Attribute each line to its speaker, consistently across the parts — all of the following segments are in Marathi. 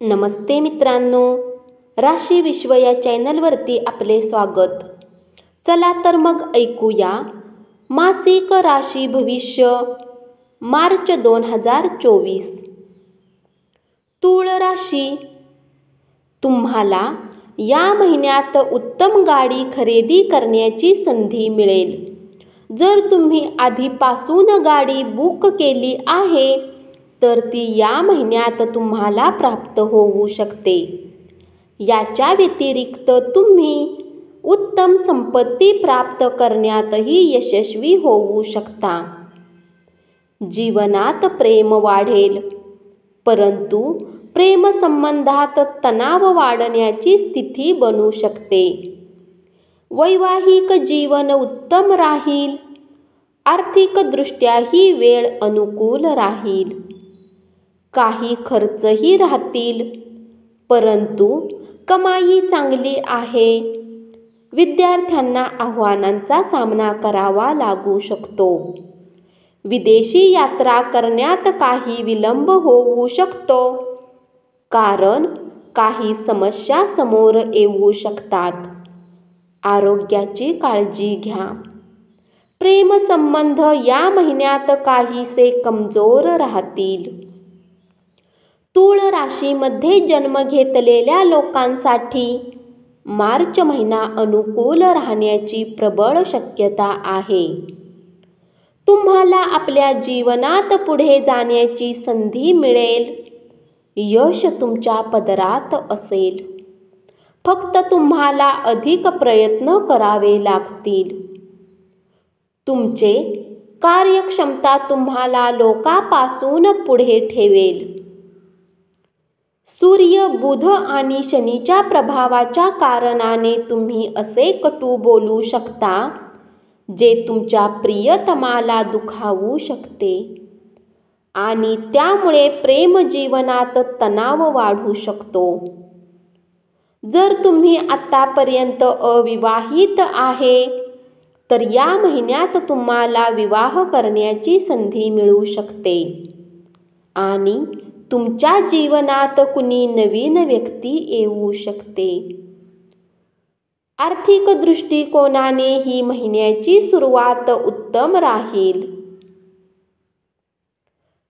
Speaker 1: नमस्ते मित्रांनो, राशी विश्व या चॅनलवरती आपले स्वागत. चला तर मग ऐकूया मासिक राशी भविष्य मार्च 2024. तूळ राशी. तुम्हाला या महिन्यात उत्तम गाडी खरेदी करण्याची संधी मिळेल. जर तुम्ही आधीपासून गाडी बुक केली आहे तर ती या महिन्यात तुम्हाला प्राप्त होऊ शकते. याच्या व्यतिरिक्त तुम्ही उत्तम संपत्ती प्राप्त करण्यातही यशस्वी होऊ शकता. जीवनात प्रेम वाढेल, परंतु प्रेमसंबंधात तणाव वाढण्याची स्थिती बनू शकते. वैवाहिक जीवन उत्तम राहील. आर्थिकदृष्ट्याही वेळ अनुकूल राहील. काही खर्चही राहतील, परंतु कमाई चांगली आहे. विद्यार्थ्यांना आव्हानांचा सामना करावा लागू शकतो. विदेशी यात्रा करण्यात काही विलंब होऊ शकतो, कारण काही समस्या समोर येऊ शकतात. आरोग्याची काळजी घ्या. प्रेमसंबंध या महिन्यात काहीसे कमजोर राहतील. तूळ राशीमध्ये जन्म घेतलेल्या लोकांसाठी मार्च महिना अनुकूल राहण्याची प्रबळ शक्यता आहे. तुम्हाला आपल्या जीवनात पुढे जाण्याची संधी मिळेल. यश तुमच्या पदरात असेल. फक्त तुम्हाला अधिक प्रयत्न करावे लागतील. तुमचे कार्यक्षमता तुम्हाला लोकांपासून पुढे ठेवेल. सूर्य, बुध आणि शनीच्या प्रभावाच्या कारणाने तुम्ही असे कटू बोलू शकता जे तुमच्या प्रियतमाला दुखावू शकते आणि त्यामुळे प्रेमजीवनात तणाव वाढू शकतो. जर तुम्ही आतापर्यंत अविवाहित आहे तर या महिन्यात तुम्हाला विवाह करण्याची संधी मिळू शकते आणि तुमच्या जीवनात कुणी नवीन व्यक्ती येऊ शकते. आर्थिक दृष्टिकोनाने ही महिन्याची सुरुवात उत्तम राहील.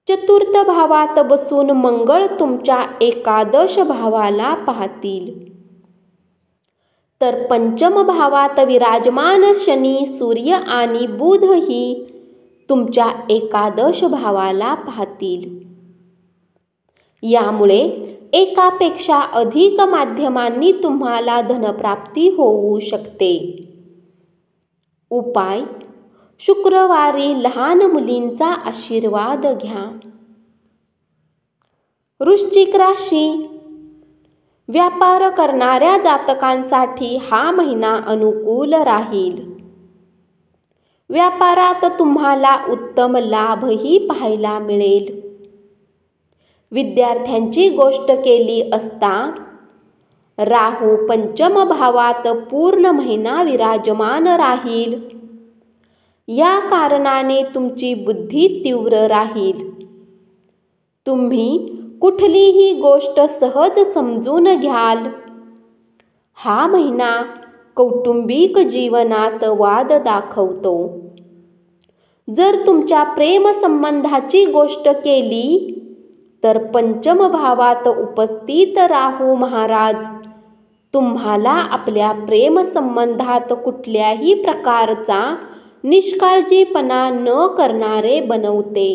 Speaker 1: चतुर्थ भावात बसून मंगळ तुमच्या एकादश भावाला पाहतील, तर पंचम भावात विराजमान शनी, सूर्य आणि बुध ही तुमच्या एकादश भावाला पाहतील. यामुळे एकापेक्षा अधिक माध्यमांनी तुम्हाला धनप्राप्ती होऊ शकते. उपाय: शुक्रवारी लहान मुलींचा आशीर्वाद घ्या. वृश्चिक राशी. व्यापार करणाऱ्या जातकांसाठी हा महिना अनुकूल राहील. व्यापारात तुम्हाला उत्तम लाभही पाहायला मिळेल. विद्यार्थ्यांची गोष्ट केली असता राहू पंचम भावात पूर्ण महिना विराजमान राहील. या कारणाने तुमची बुद्धी तीव्र राहील. तुम्ही कुठलीही गोष्ट सहज समजून घ्याल. हा महिना कौटुंबिक जीवनात वाद दाखवतो. जर तुमच्या प्रेमसंबंधाची गोष्ट केली तर पंचम भावात उपस्थित राहू महाराज तुम्हाला आपल्या प्रेमसंबंधात कुठल्याही प्रकारचा निष्काळजीपणा न करणारे बनवते.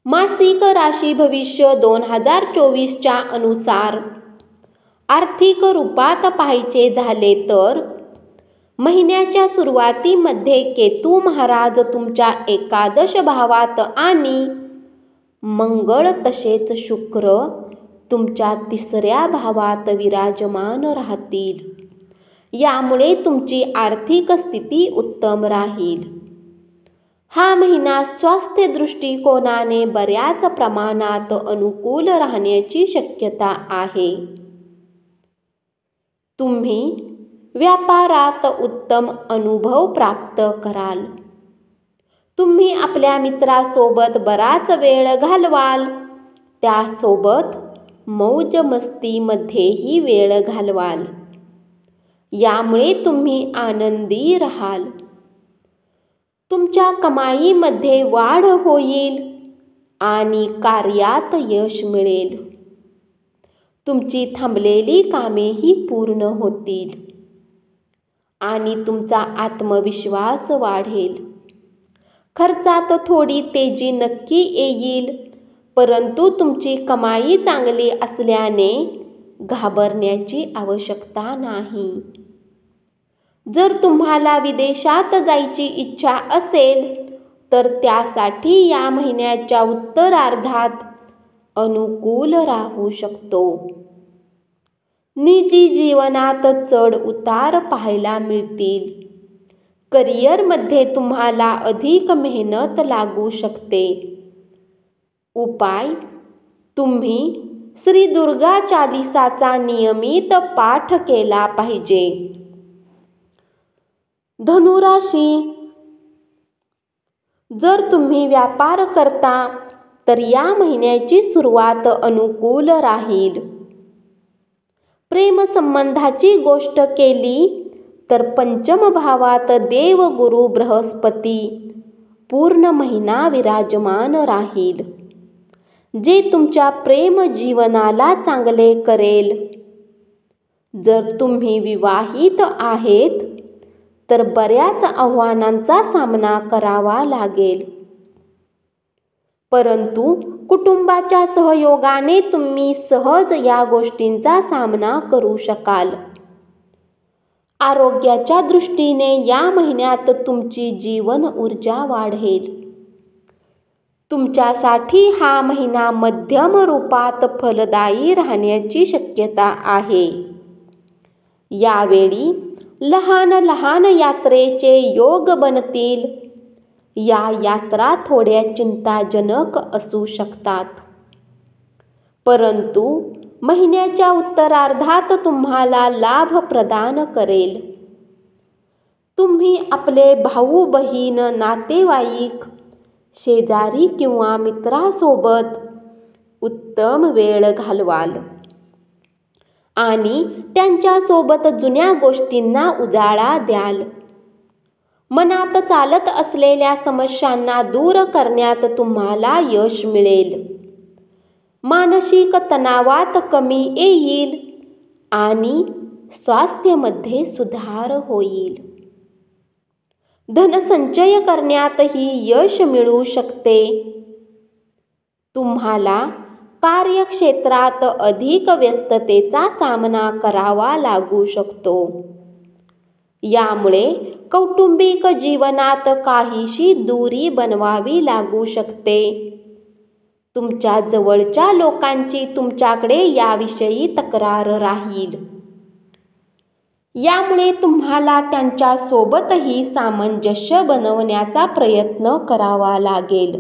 Speaker 1: मासिक राशी भविष्य 2024च्या अनुसार आर्थिक रूपात पाहायचे झाले तर महिन्याच्या सुरुवातीमध्ये केतू महाराज तुमच्या एकादश भावात आणि मंगळ तसेच शुक्र तुमच्या तिसऱ्या भावात विराजमान राहतील. यामुळे तुमची आर्थिक स्थिती उत्तम राहील. हा महिना स्वास्थ्य दृष्टिकोनाने बऱ्याच प्रमाणात अनुकूल राहण्याची शक्यता आहे. तुम्ही व्यापारात उत्तम अनुभव प्राप्त कराल. तुम्ही आपल्या मित्रासोबत बराच वेळ घालवाल. त्यासोबत मौज मस्तीमध्येही वेळ घालवाल. यामुळे तुम्ही आनंदी राहाल. तुमच्या कमाईमध्ये वाढ होईल आणि कार्यात यश मिळेल. तुमची थांबलेली कामेही पूर्ण होतील आणि तुमचा आत्मविश्वास वाढेल. खर्चात थोडी तेजी नक्की येईल, परंतु तुमची कमाई चांगली असल्याने घाबरण्याची आवश्यकता नाही. जर तुम्हाला विदेशात जायची इच्छा असेल तर त्यासाठी या महिन्याच्या उत्तरार्धात अनुकूल राहू शकतो. निजी जीवनात चढ उतार पाहायला मिळतील. करिअरमध्ये तुम्हाला अधिक मेहनत लागू शकते. उपाय: तुम्ही श्री दुर्गा चालीसाचा नियमित पाठ केला पाहिजे. धनुराशी, जर तुम्ही व्यापार करता तर या महिन्याची सुरुवात अनुकूल राहील. प्रेमसंबंधाची गोष्ट केली तर पंचम भावात देवगुरु बृहस्पती पूर्ण महिना विराजमान राहील, जे तुमच्या प्रेम जीवनाला चांगले करेल. जर तुम्ही विवाहित आहेत तर बऱ्याच आव्हानांचा सामना करावा लागेल, परंतु कुटुंबाच्या सहयोगाने तुम्ही सहज या गोष्टींचा सामना करू शकाल. आरोग्याच्या दृष्टीने या महिन्यात तुमची जीवन ऊर्जा वाढेल. तुमच्यासाठी हा महिना मध्यम रूपात फलदायी राहण्याची शक्यता आहे. यावेळी लहान लहान यात्रेचे योग बनतील. या यात्रा थोड्या चिंताजनक असू शकतात, परंतु महिन्याच्या उत्तरार्धात तुम्हाला लाभ प्रदान करेल. तुम्ही आपले भाऊ बहीण, नातेवाईक, शेजारी किंवा मित्रासोबत उत्तम वेळ घालवाल आणि त्यांच्यासोबत जुन्या गोष्टींना उजाळा द्याल. मनात चालत असलेल्या समस्यांना दूर करण्यात तुम्हाला यश मिळेल. मानसिक तणावात कमी येईल आणि स्वास्थ्यामध्ये सुधार होईल. धनसंचय करण्यातही यश मिळू शकते. तुम्हाला कार्यक्षेत्रात अधिक व्यस्ततेचा सामना करावा लागू शकतो. यामुळे कौटुंबिक जीवनात काहीशी दूरी बनवावी लागू शकते. तुमच्या जवळच्या लोकांची तुमच्याकडे याविषयी तक्रार राहील. यामुळे तुम्हाला त्यांच्यासोबतही सामंजस्य बनवण्याचा प्रयत्न करावा लागेल.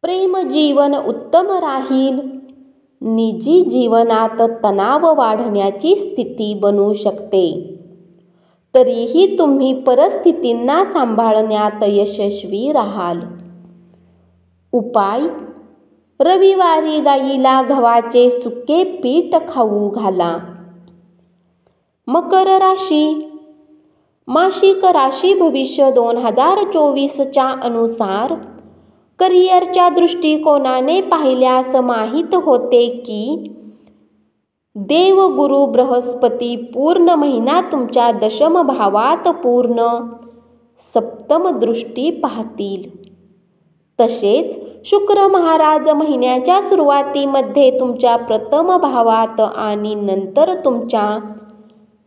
Speaker 1: प्रेमजीवन उत्तम राहील. निजी जीवनात तणाव वाढण्याची स्थिती बनू शकते, तरीही तुम्ही परिस्थितींना सांभाळण्यात यशस्वी राहाल. उपाय: रविवारी गाईला गव्हाचे सुके पीठ खाऊ घाला. मकर राशी, मासिक राशी भविष्य 2024च्या अनुसार करिअरच्या दृष्टिकोनाने पाहिल्यास माहीत होते की देवगुरु बृहस्पती पूर्ण महिना तुमच्या दशम भावात पूर्ण सप्तम दृष्टी पाहतील. तसेच शुक्र महाराज महिन्याच्या सुरुवातीमध्ये तुमच्या प्रथम भावात आणि नंतर तुमच्या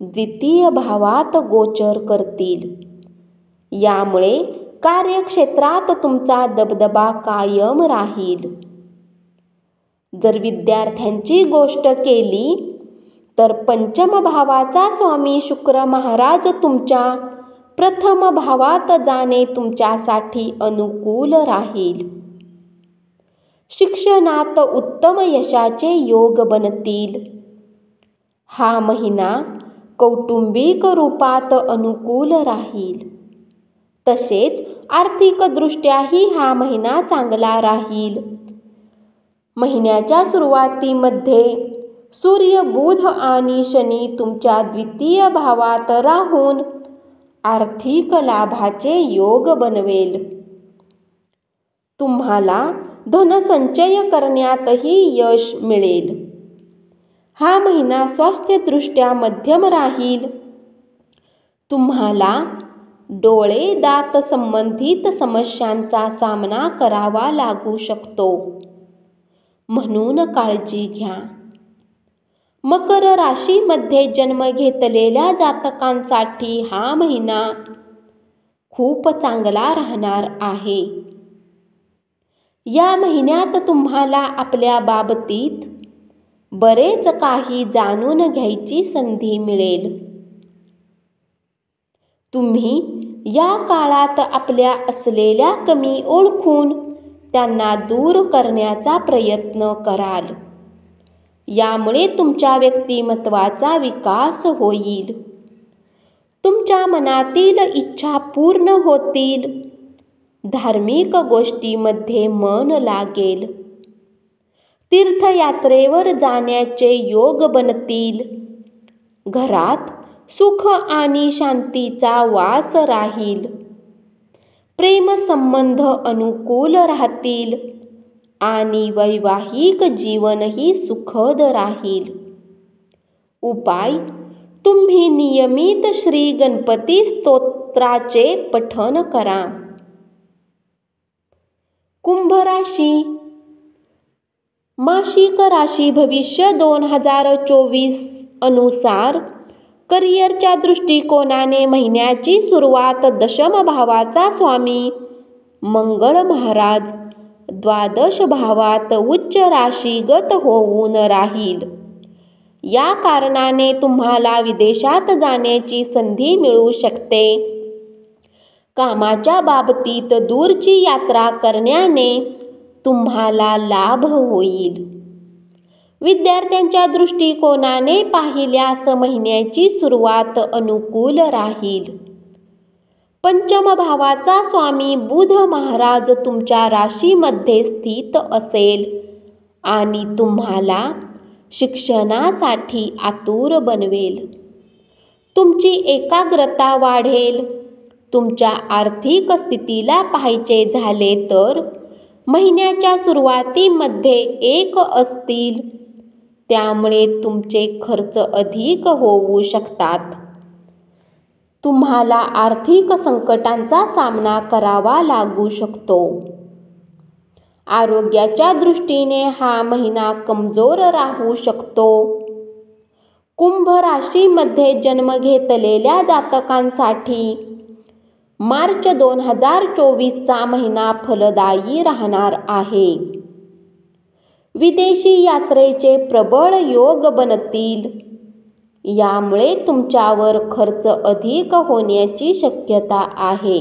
Speaker 1: द्वितीय भावात गोचर करतील. यामुळे कार्यक्षेत्रात तुमचा दबदबा कायम राहील. जर विद्यार्थ्यांची गोष्ट केली तर पंचम भावाचा स्वामी शुक्र महाराज तुमच्या प्रथम भावात जाणे तुमच्यासाठी अनुकूल राहील. शिक्षणात उत्तम यशाचे योग बनतील. हा महिना कौटुंबिक रूपात अनुकूल राहील. तसेच आर्थिकदृष्ट्याही हा महिना चांगला राहील. महिन्याच्या सुरुवातीमध्ये सूर्य, बुध आणि शनी तुमच्या द्वितीय भावात राहून आर्थिक लाभाचे योग बनवेल. तुम्हाला धनसंचय करण्यातही यश मिळेल. हा महिना स्वास्थ्यदृष्ट्या मध्यम राहील. तुम्हाला डोळे, दात संबंधित समस्यांचा सामना करावा लागू शकतो, म्हणून काळजी घ्या. मकर राशीमध्ये जन्म घेतलेल्या जातकांसाठी हा महिना खूप चांगला राहणार आहे. या महिन्यात तुम्हाला आपल्या बाबतीत बरेच काही जाणून घ्यायची संधी मिळेल. तुम्ही या काळात आपल्या असलेल्या कमी ओळखून त्यांना दूर करण्याचा प्रयत्न कराल. यामुळे तुमच्या व्यक्तिमत्वाचा विकास होईल. तुमच्या मनातील इच्छा पूर्ण होतील. धार्मिक गोष्टींमध्ये मन लागेल. तीर्थयात्रेवर जाण्याचे योग बनतील. घरात सुख आणि शांतीचा वास राहील. प्रेमसंबंध अनुकूल राहतील आणि वैवाहिक जीवनही सुखद राहील. उपाय: तुम्ही नियमित श्री गणपती स्तोत्राचे पठण करा. कुंभ राशी. मासिक राशी भविष्य 2024 अनुसार करिअरच्या दृष्टिकोनाने महिन्याची सुरुवात दशम भावाचा स्वामी मंगळ महाराज द्वादश भावात उच्च राशीगत होऊन राहील. या कारणाने तुम्हाला विदेशात जाण्याची संधी मिळू शकते. कामाच्या बाबतीत दूरची यात्रा करण्याने तुम्हाला लाभ होईल. विद्यार्थ्यांच्या दृष्टिकोनाने पाहिल्यास महिन्याची सुरुवात अनुकूल राहील. पंचम भावाचा स्वामी बुध महाराज तुमच्या राशीमध्ये स्थित असेल आणि तुम्हाला शिक्षणासाठी आतुर बनवेल. तुमची एकाग्रता वाढेल. तुमच्या आर्थिक स्थितीला पाहायचे झाले तर महिन्याच्या सुरुवातीमध्ये एक असतील, त्यामुळे तुमचे खर्च अधिक होऊ शकतात. तुम्हाला आर्थिक संकटांचा सामना करावा लागू शकतो. आरोग्याच्या दृष्टीने हा महिना कमजोर राहू शकतो. कुंभ राशीमध्ये जन्म घेतलेल्या जातकांसाठी मार्च 2024चा महिना फलदायी राहणार आहे. विदेशी यात्रेचे प्रबळ योग बनतील. यामुळे तुमच्यावर खर्च अधिक होण्याची शक्यता आहे.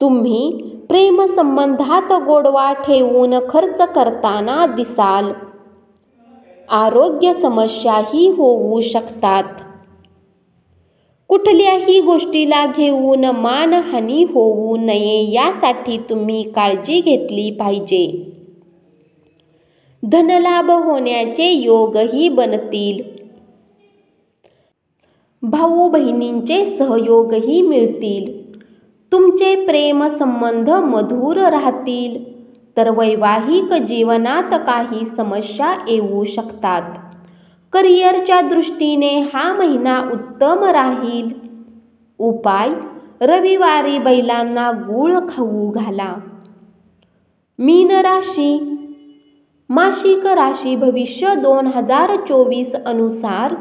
Speaker 1: तुम्ही प्रेमसंबंधात गोडवा ठेवून खर्च करताना दिसाल. आरोग्य समस्याही होऊ शकतात. कुठल्याही गोष्टीला घेऊन मानहानी होऊ नये यासाठी तुम्ही काळजी घेतली पाहिजे. धनलाभ होण्याचे योगही बनतील. भाऊ बहिणींचे सहयोगही मिळतील. तुमचे प्रेमसंबंध मधुर राहतील, तर वैवाहिक जीवनात काही समस्या येऊ शकतात. करिअरच्या दृष्टीने हा महिना उत्तम राहील. उपाय: रविवारी बैलांना गूळ खाऊ घाला. मीन राशी. मासिक राशी भविष्य 2024 अनुसार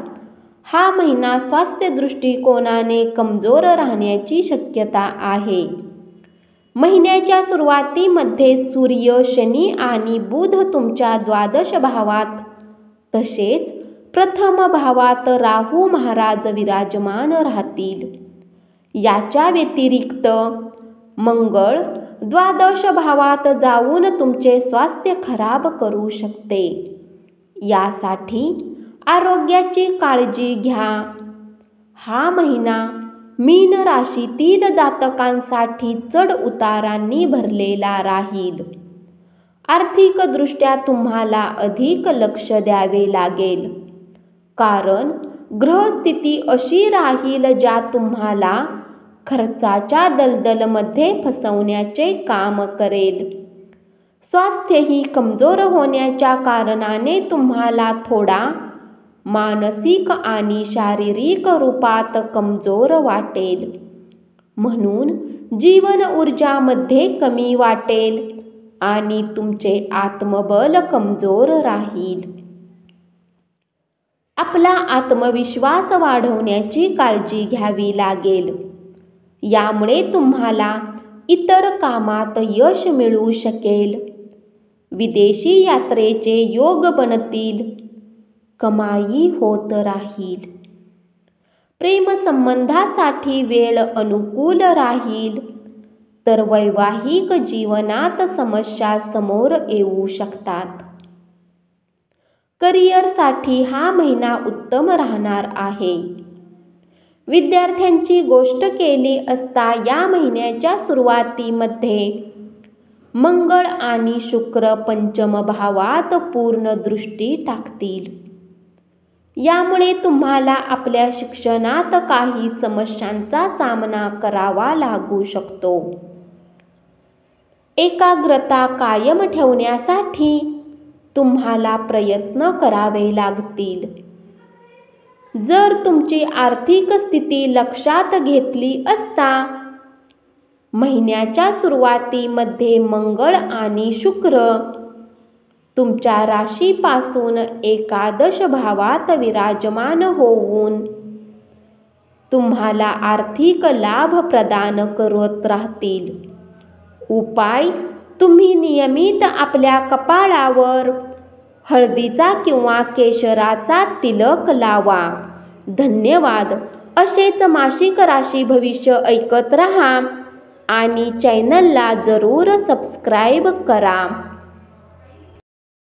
Speaker 1: हा महिना स्वास्थ्य दृष्टिकोनाने कमजोर राहण्याची शक्यता आहे. महिन्याच्या सुरुवातीमध्ये सूर्य, शनी आणि बुध तुमच्या द्वादश भावात तसेच प्रथम भावात राहू महाराज विराजमान राहतील. याच्या व्यतिरिक्त मंगळ द्वादश भावात जाऊन तुमचे स्वास्थ्य खराब करू शकते. यासाठी आरोग्याची काळजी घ्या. हा महिना मीन राशीतील जातकांसाठी चढ उतारांनी भरलेला राहील. आर्थिकदृष्ट्या तुम्हाला अधिक लक्ष द्यावे लागेल, कारण ग्रहस्थिती अशी राहील ज्या तुम्हाला खर्चाच्या दलदलमध्ये फसवण्याचे काम करेल. स्वास्थ्यही कमजोर होण्याच्या कारणाने तुम्हाला थोडा मानसिक आणि शारीरिक रूपात कमजोर वाटेल, म्हणून जीवन ऊर्जामध्ये कमी वाटेल आणि तुमचे आत्मबल कमजोर राहील. आपला आत्मविश्वास वाढवण्याची काळजी घ्यावी लागेल. यामुळे तुम्हाला इतर कामात यश मिळू शकेल. विदेशी यात्रेचे योग बनतील. कमाई होत राहील. प्रेमसंबंधासाठी वेळ अनुकूल राहील, तर वैवाहिक जीवनात समस्या समोर येऊ शकतात. करिअरसाठी हा महिना उत्तम राहणार आहे. विद्यार्थ्यांची गोष्ट केली असता या महिन्याच्या सुरुवातीमध्ये मंगळ आणि शुक्र पंचम भावात पूर्ण दृष्टी टाकतील. यामुळे तुम्हाला आपल्या शिक्षणात काही समस्यांचा सामना करावा लागू शकतो. एकाग्रता कायम ठेवण्यासाठी तुम्हाला प्रयत्न करावे लागतील. जर तुमची आर्थिक स्थिती लक्षात घेतली असता महिन्याच्या सुरुवातीमध्ये मंगळ आणि शुक्र तुमच्या राशीपासून एकादश भावात विराजमान होऊन तुम्हाला आर्थिक लाभ प्रदान करत राहतील. उपाय: तुम्ही नियमित आपल्या कपाळावर हळदीचा किंवा केशराचा तिलक लावा. धन्यवाद. असेच मासिक राशी भविष्य ऐकत रहा आणि चॅनलला जरूर सबस्क्राईब करा.